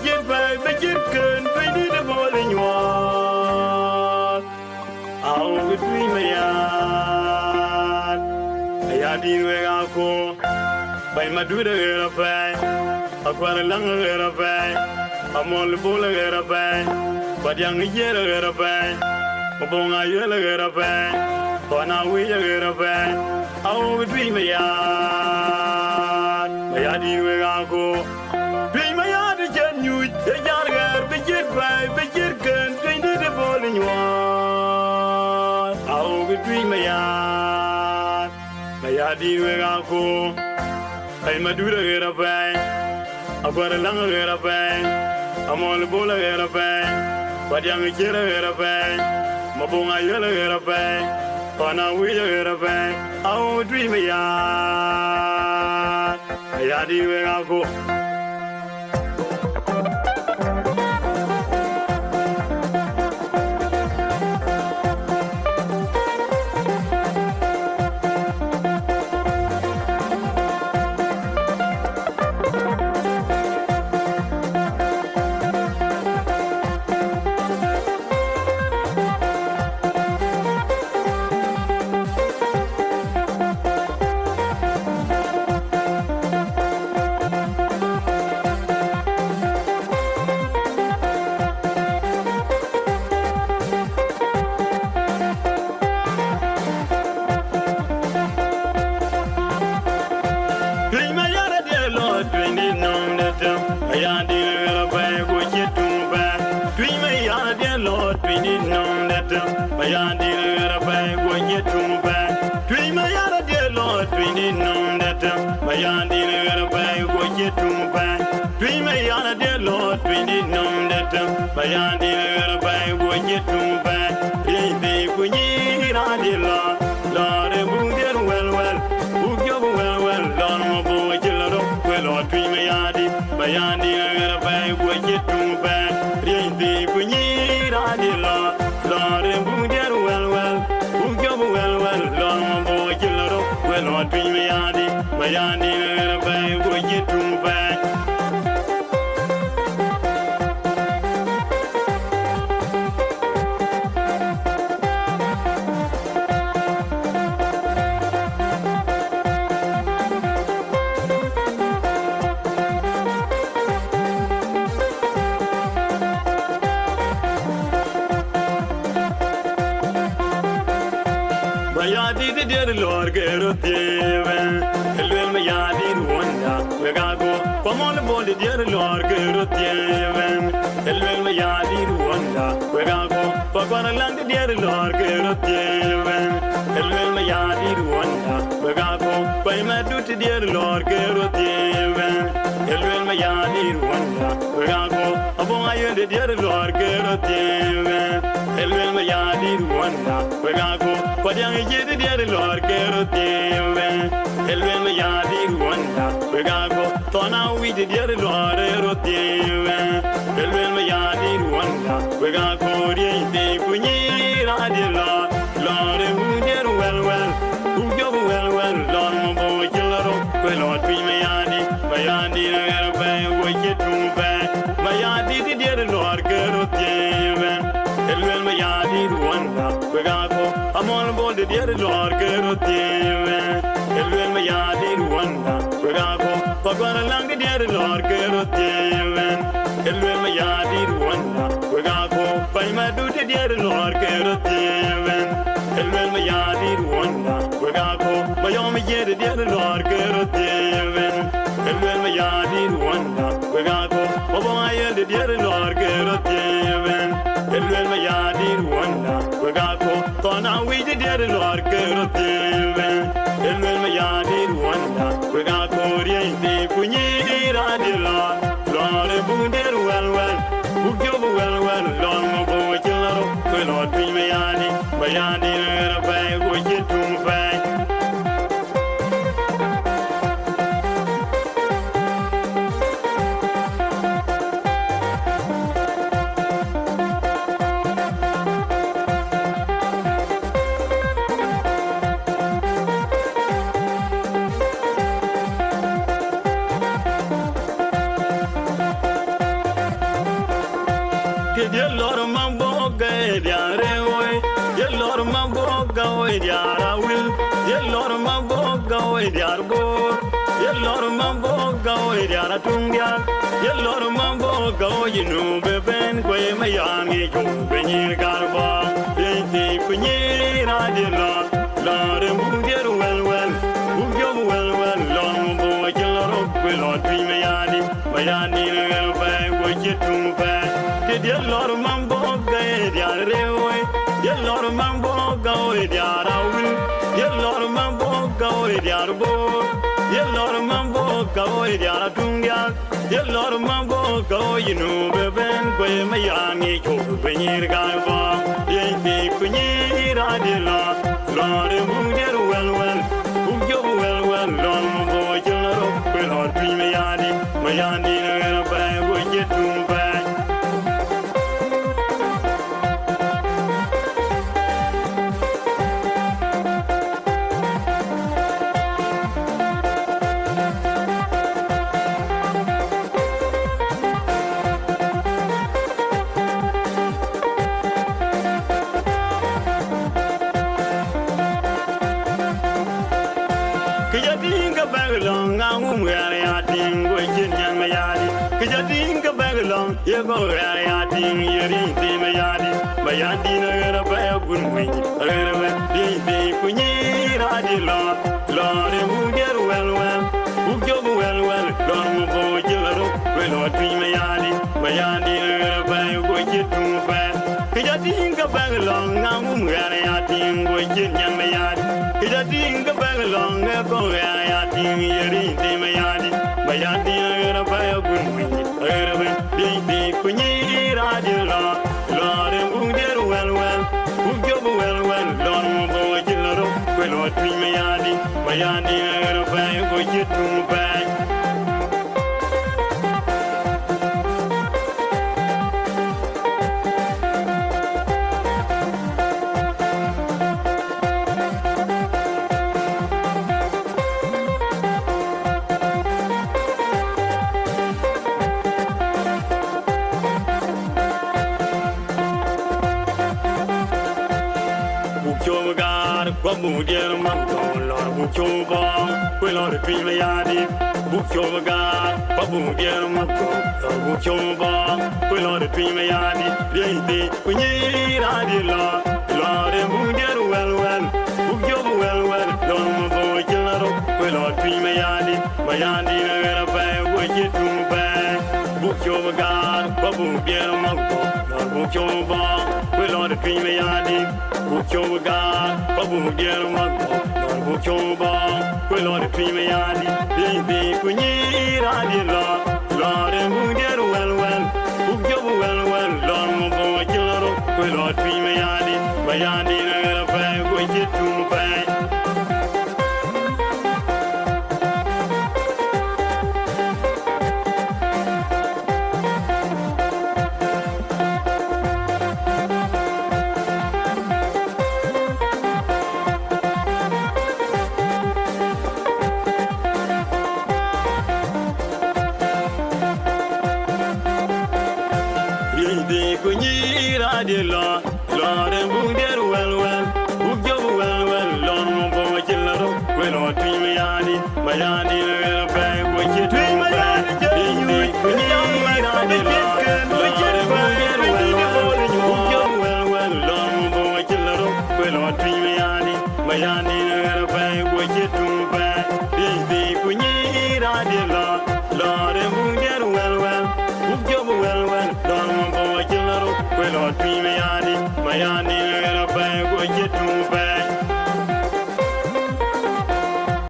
get by, but you can't bring it a ball in your I'll between my yard. I had you where I'll go by my duda pay. I've got a longer pay. I'm all the bull pay. But young yellow pay. Obonga yellow pay. For now we pay. I'll between my yard. I had you where I'll go. Between my yard again, you the yard, but you by, but you can't bring it a ball in your between my yard where I'll go. I'm a duda get a pay. I've got a longer get a pay. I'm all the bull get a pay. But young killer get a pay. Mabonga yellow get a pay. For now we get a pay. I'll dream my yard where I'll go. did your Lord Mambo Gay, Your Lord Mambo go with Yara will, Your Lord Mambo go with Yargo, Your Lord Mambo go with Yara Tungia, Your Lord Mambo go, you know, Beben, Quay Mayangi, Benny Garba, Yankee, Pinay, I did not, Lord, and who get well, who go well, long boy, Yellow, will not be Mayani, what you do back, did your Lord Mambo Gay, Yara. Your Lord Mambo go with Yara will, Your Lord Mambo go with Yara board, Your Lord Mambo go with Yara Tungia, Your Lord Mambo go, you know, Beben, Quay Mayangi, Penny Garba, Yankee, Penny, Radilla, Lord, who get well, who go well, Lord Mambo, Yellow, will not be Mayani, and a bag, what you do back. You go Rayading, Yeri, Mayadi, Mayadina, a good wing, a Punyi, Radilla, Lord, who get well, who go well, Lord Mubo, Yellow, will not be Mayadina, by what you do fast. Kijading a bag along, now Rayading, what you young Mayad, Kijading a bag along, go Rayading, Yeri, Mayadi, Mayadina, by a good wing. Punyi Radilla, Lord, who get well, who go well, Lord Mubo, Yellow, will not be Mayadi, and a fire, what you do back. Bukier Mambo, Lord Bukoba, will not be Mayadi, Bukoga, Babukier Mambo, Lord Bukoba, will not be Mayadi, Lady, Punyi Radilla, Lord, and who get well, who go well, Lord Mubo, Yellow, will not be Mayadi, and a bag, what you do back. Bukoga, Babukier Mambo, Lord Bukoba, will not be Mayadi. Bukoga, Babu Dear Mambo, Lord Bukoba, will not be Mayadi, Baby, Punyi Radilla, Lord, and who get well, who go well, Lord Mubo, Yellow, will not be Mayadi, and a bag, what you do back. Lord, and who get well, who go well, Lord, Mubo, Yellow, will not be Mayadi,